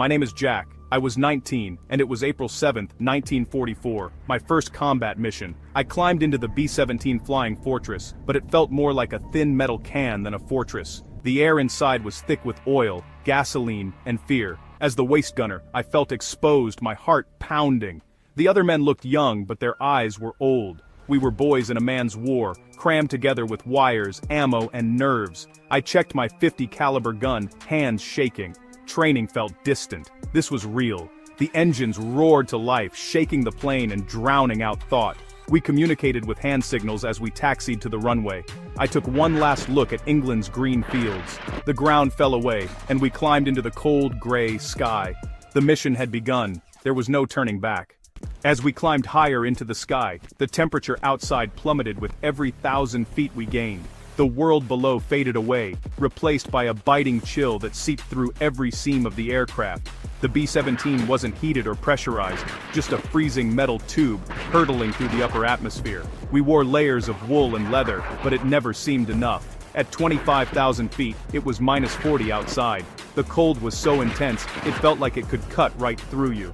My name is Jack. I was 19, and it was April 7, 1944, my first combat mission. I climbed into the B-17 flying fortress, but it felt more like a thin metal can than a fortress. The air inside was thick with oil, gasoline, and fear. As the waist gunner, I felt exposed, my heart pounding. The other men looked young, but their eyes were old. We were boys in a man's war, crammed together with wires, ammo, and nerves. I checked my .50 caliber gun, hands shaking. Training felt distant. This was real. The engines roared to life, shaking the plane and drowning out thought. We communicated with hand signals as we taxied to the runway. I took one last look at England's green fields. The ground fell away, and we climbed into the cold, gray sky. The mission had begun. There was no turning back. As we climbed higher into the sky, the temperature outside plummeted with every 1,000 feet we gained. The world below faded away, replaced by a biting chill that seeped through every seam of the aircraft. The B-17 wasn't heated or pressurized, just a freezing metal tube hurtling through the upper atmosphere. We wore layers of wool and leather, but it never seemed enough. At 25,000 feet, it was -40 outside. The cold was so intense, it felt like it could cut right through you.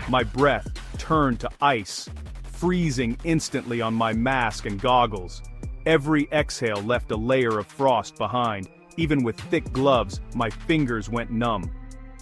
My breath turned to ice, freezing instantly on my mask and goggles. Every exhale left a layer of frost behind. Even with thick gloves, my fingers went numb.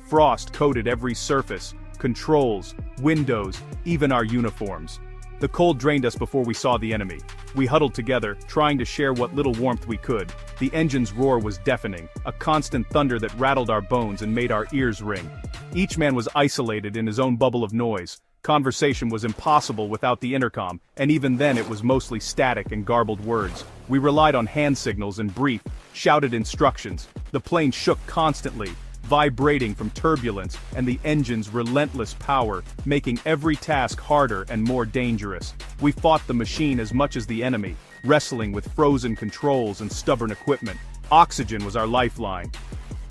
Frost coated every surface, controls, windows, even our uniforms. The cold drained us before we saw the enemy. We huddled together, trying to share what little warmth we could. The engine's roar was deafening, a constant thunder that rattled our bones and made our ears ring. Each man was isolated in his own bubble of noise. Conversation was impossible without the intercom, and even then it was mostly static and garbled words. We relied on hand signals and brief, shouted instructions. The plane shook constantly, vibrating from turbulence and the engine's relentless power, making every task harder and more dangerous. We fought the machine as much as the enemy, wrestling with frozen controls and stubborn equipment. Oxygen was our lifeline.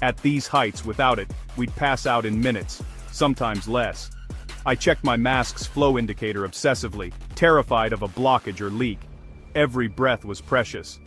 At these heights, without it, we'd pass out in minutes, sometimes less. I checked my mask's flow indicator obsessively, terrified of a blockage or leak. Every breath was precious.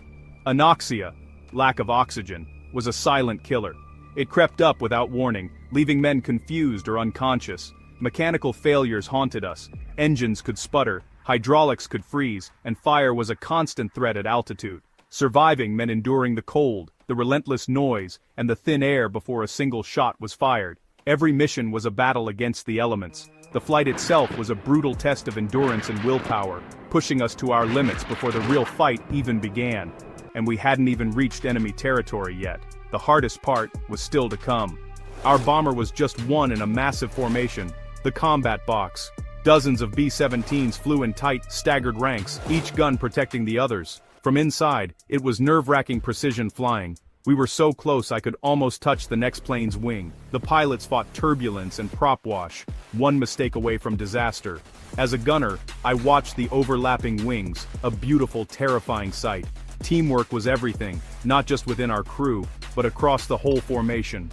Anoxia, lack of oxygen, was a silent killer. It crept up without warning, leaving men confused or unconscious. Mechanical failures haunted us. Engines could sputter, hydraulics could freeze, and fire was a constant threat at altitude. Surviving meant enduring the cold, the relentless noise, and the thin air before a single shot was fired. Every mission was a battle against the elements. The flight itself was a brutal test of endurance and willpower, pushing us to our limits before the real fight even began. And we hadn't even reached enemy territory yet. The hardest part was still to come. Our bomber was just one in a massive formation, the combat box. Dozens of B-17s flew in tight, staggered ranks, each gun protecting the others. From inside, it was nerve-wracking precision flying. We were so close I could almost touch the next plane's wing. The pilots fought turbulence and prop wash, one mistake away from disaster. As a gunner, I watched the overlapping wings, a beautiful, terrifying sight. Teamwork was everything, not just within our crew, but across the whole formation.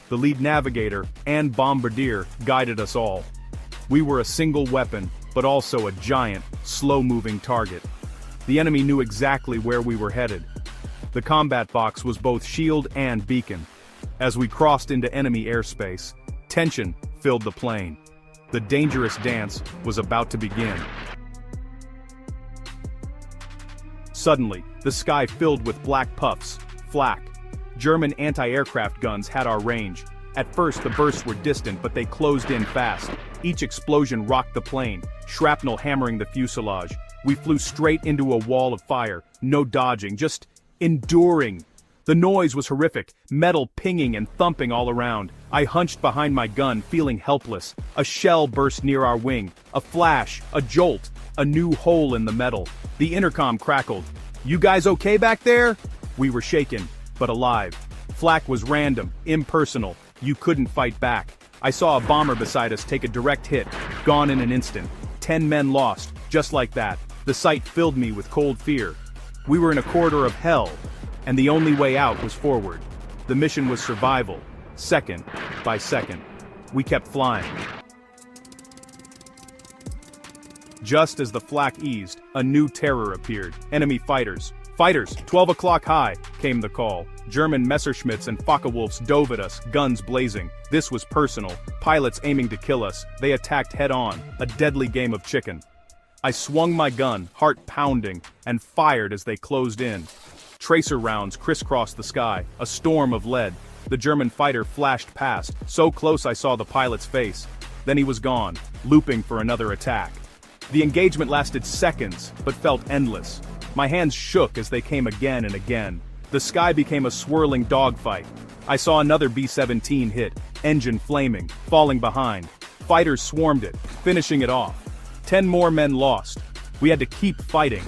The lead navigator and bombardier guided us all. We were a single weapon, but also a giant, slow-moving target. The enemy knew exactly where we were headed. The combat box was both shield and beacon. As we crossed into enemy airspace, tension filled the plane. The dangerous dance was about to begin. Suddenly, the sky filled with black puffs, flak. German anti-aircraft guns had our range. At first the bursts were distant, but they closed in fast. Each explosion rocked the plane, shrapnel hammering the fuselage. We flew straight into a wall of fire, no dodging, just enduring. The noise was horrific, metal pinging and thumping all around. I hunched behind my gun, feeling helpless. A shell burst near our wing. A flash, a jolt, a new hole in the metal. The intercom crackled. "You guys okay back there?" We were shaken, but alive. Flak was random, impersonal. You couldn't fight back. I saw a bomber beside us take a direct hit, gone in an instant. 10 men lost, just like that. The sight filled me with cold fear. We were in a corridor of hell, and the only way out was forward. The mission was survival, second by second. We kept flying. Just as the flak eased, a new terror appeared. Enemy fighters, "Fighters, 12 o'clock high," came the call. German Messerschmitts and Focke-Wulfs dove at us, guns blazing. This was personal. Pilots aiming to kill us. They attacked head-on, a deadly game of chicken. I swung my gun, heart pounding, and fired as they closed in. Tracer rounds crisscrossed the sky, a storm of lead. The German fighter flashed past, so close I saw the pilot's face. Then he was gone, looping for another attack. The engagement lasted seconds, but felt endless. My hands shook as they came again and again. The sky became a swirling dogfight. I saw another B-17 hit, engine flaming, falling behind. Fighters swarmed it, finishing it off. 10 more men lost. We had to keep fighting.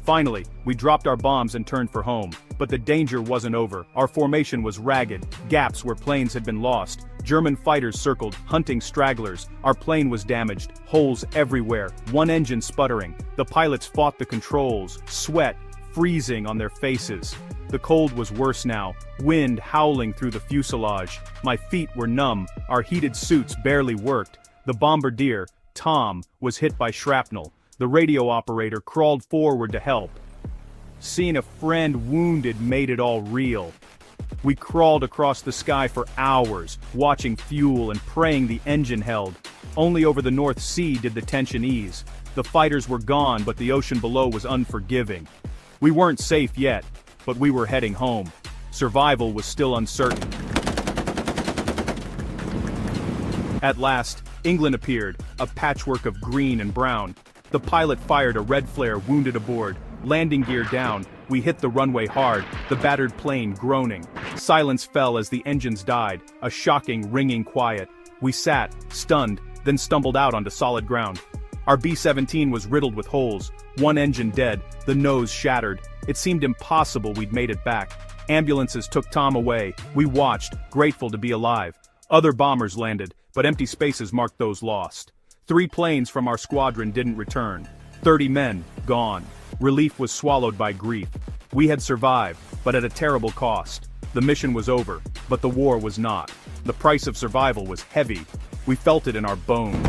Finally, we dropped our bombs and turned for home. But the danger wasn't over. Our formation was ragged, gaps where planes had been lost. German fighters circled, hunting stragglers. Our plane was damaged, holes everywhere, one engine sputtering. The pilots fought the controls, sweat freezing on their faces. The cold was worse now, wind howling through the fuselage. My feet were numb, our heated suits barely worked. The bombardier, Tom, was hit by shrapnel. The radio operator crawled forward to help. Seeing a friend wounded made it all real. We crawled across the sky for hours, watching fuel and praying the engine held. Only over the North Sea did the tension ease. The fighters were gone, but the ocean below was unforgiving. We weren't safe yet, but we were heading home. Survival was still uncertain. At last, England appeared, a patchwork of green and brown. The pilot fired a red flare, wounded aboard. Landing gear down, we hit the runway hard, the battered plane groaning. Silence fell as the engines died, a shocking, ringing quiet. We sat, stunned, then stumbled out onto solid ground. Our B-17 was riddled with holes, one engine dead, the nose shattered. It seemed impossible we'd made it back. Ambulances took Tom away. We watched, grateful to be alive. Other bombers landed, but empty spaces marked those lost. 3 planes from our squadron didn't return. 30 men, gone. Relief was swallowed by grief. We had survived, but at a terrible cost. The mission was over, but the war was not. The price of survival was heavy. We felt it in our bones.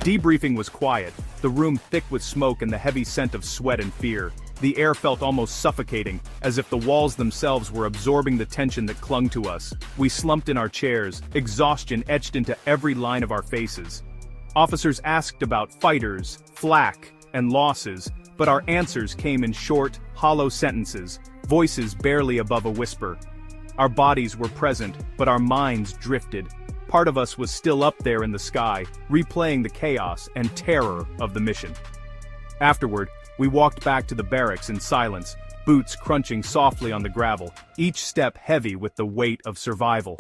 Debriefing was quiet, the room thick with smoke and the heavy scent of sweat and fear. The air felt almost suffocating, as if the walls themselves were absorbing the tension that clung to us. We slumped in our chairs, exhaustion etched into every line of our faces. Officers asked about fighters, flak, and losses, but our answers came in short, hollow sentences, voices barely above a whisper. Our bodies were present, but our minds drifted. Part of us was still up there in the sky, replaying the chaos and terror of the mission. Afterward, we walked back to the barracks in silence, boots crunching softly on the gravel, each step heavy with the weight of survival.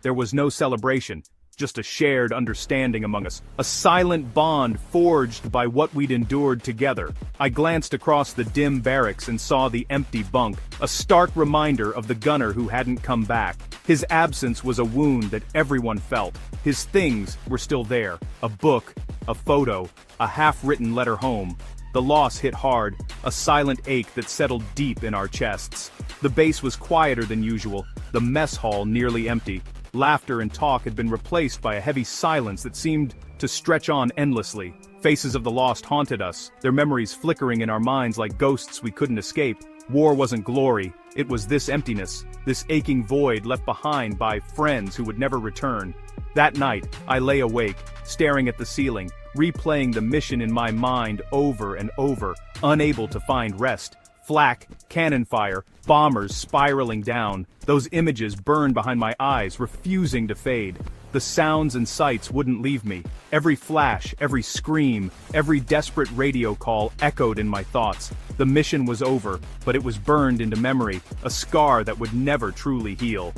There was no celebration, just a shared understanding among us, a silent bond forged by what we'd endured together. I glanced across the dim barracks and saw the empty bunk, a stark reminder of the gunner who hadn't come back. His absence was a wound that everyone felt. His things were still there, a book, a photo, a half-written letter home. The loss hit hard, a silent ache that settled deep in our chests. The base was quieter than usual, the mess hall nearly empty. Laughter and talk had been replaced by a heavy silence that seemed to stretch on endlessly. Faces of the lost haunted us, their memories flickering in our minds like ghosts we couldn't escape. War wasn't glory, it was this emptiness, this aching void left behind by friends who would never return. That night, I lay awake, staring at the ceiling, replaying the mission in my mind over and over, unable to find rest. Flak, cannon fire, bombers spiraling down, those images burned behind my eyes, refusing to fade. The sounds and sights wouldn't leave me. Every flash, every scream, every desperate radio call echoed in my thoughts. The mission was over, but it was burned into memory, a scar that would never truly heal.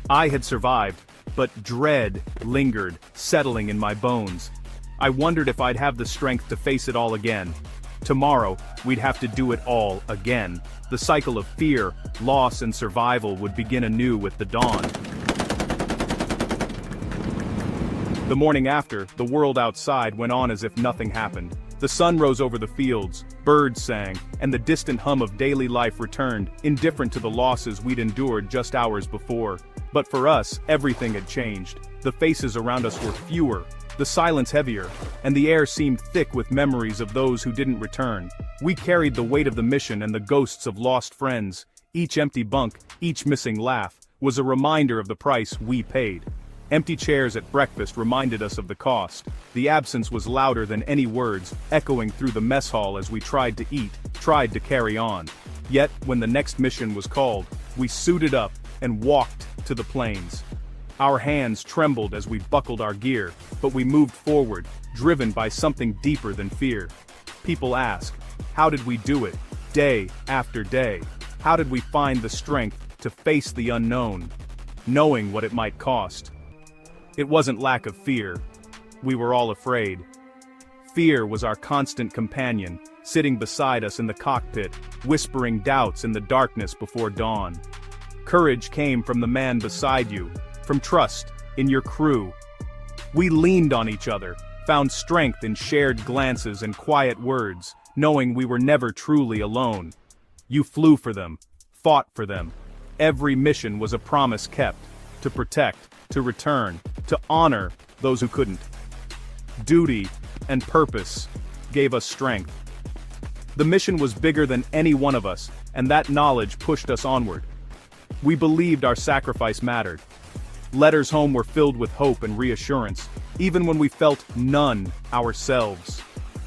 I had survived, but dread lingered, settling in my bones. I wondered if I'd have the strength to face it all again. Tomorrow, we'd have to do it all again. The cycle of fear, loss, and survival would begin anew with the dawn. The morning after, the world outside went on as if nothing happened. The sun rose over the fields, birds sang, and the distant hum of daily life returned, indifferent to the losses we'd endured just hours before. But for us, everything had changed. The faces around us were fewer, the silence heavier, and the air seemed thick with memories of those who didn't return. We carried the weight of the mission and the ghosts of lost friends. Each empty bunk, each missing laugh, was a reminder of the price we paid. Empty chairs at breakfast reminded us of the cost. The absence was louder than any words, echoing through the mess hall as we tried to eat, tried to carry on. Yet, when the next mission was called, we suited up and walked to the plains. Our hands trembled as we buckled our gear, but we moved forward, driven by something deeper than fear. People ask, how did we do it, day after day? How did we find the strength to face the unknown, knowing what it might cost? It wasn't lack of fear. We were all afraid. Fear was our constant companion, sitting beside us in the cockpit, whispering doubts in the darkness before dawn. Courage came from the man beside you, from trust in your crew. We leaned on each other, found strength in shared glances and quiet words, knowing we were never truly alone. You flew for them, fought for them. Every mission was a promise kept, to protect, to return, to honor those who couldn't. Duty and purpose gave us strength. The mission was bigger than any one of us, and that knowledge pushed us onward. We believed our sacrifice mattered. Letters home were filled with hope and reassurance, even when we felt none ourselves.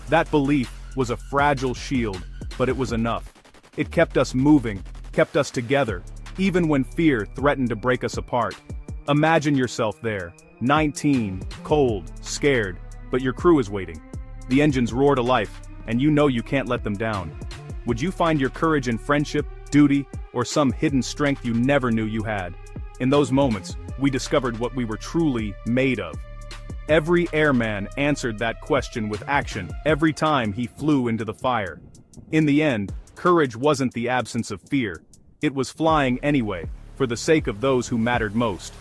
That belief was a fragile shield, but it was enough. It kept us moving, kept us together, even when fear threatened to break us apart. Imagine yourself there, 19, cold, scared, but your crew is waiting. The engines roar to life, and you know you can't let them down. Would you find your courage in friendship, duty, or some hidden strength you never knew you had? In those moments, we discovered what we were truly made of. Every airman answered that question with action every time he flew into the fire. In the end, courage wasn't the absence of fear. It was flying anyway, for the sake of those who mattered most.